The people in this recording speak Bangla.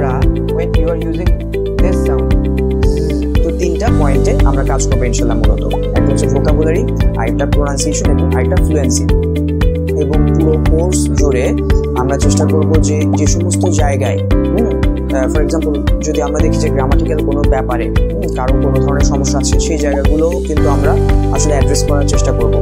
আমরা when you are using this sound, তো তিনটা পয়েন্টে আমরা কাজ করবো ইনশাল্লাহ। মূলত একটা হচ্ছে ভোকাবুলারি, আরেকটা প্রোনাউন্সিয়েশন এবং আরেকটা ফ্লুয়েন্সি। এবং পুরো কোর্স জুড়ে আমরা চেষ্টা করব যে যে সমস্ত জায়গায় ফর এক্সাম্পল যদি আমরা দেখি যে গ্রামাটিক্যাল কোনো ব্যাপারে কারো কোনো ধরনের সমস্যা আছে, সেই জায়গাগুলো কিন্তু আমরা আসলে অ্যাড্রেস করার চেষ্টা করব।